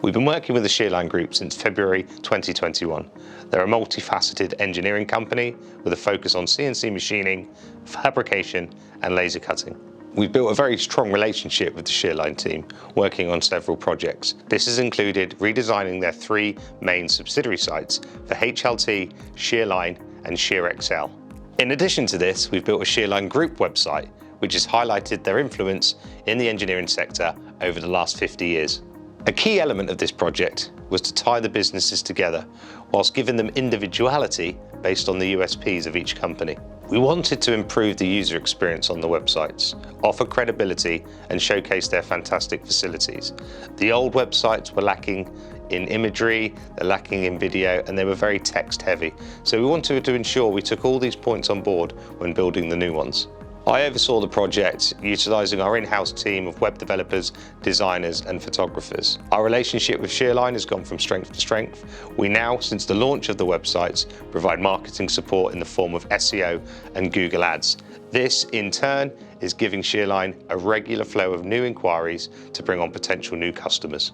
We've been working with the Shearline Group since February 2021. They're a multifaceted engineering company with a focus on CNC machining, fabrication and laser cutting. We've built a very strong relationship with the Shearline team, working on several projects. This has included redesigning their 3 main subsidiary sites for HLT, Shearline and ShearXL. In addition to this, we've built a Shearline Group website, which has highlighted their influence in the engineering sector over the last 50 years. A key element of this project was to tie the businesses together whilst giving them individuality based on the USPs of each company. We wanted to improve the user experience on the websites, offer credibility and showcase their fantastic facilities. The old websites were lacking in imagery, they're lacking in video, and they were very text heavy. So we wanted to ensure we took all these points on board when building the new ones. I oversaw the project utilising our in-house team of web developers, designers and photographers. Our relationship with Shearline has gone from strength to strength. We now, since the launch of the websites, provide marketing support in the form of SEO and Google Ads. This, in turn, is giving Shearline a regular flow of new inquiries to bring on potential new customers.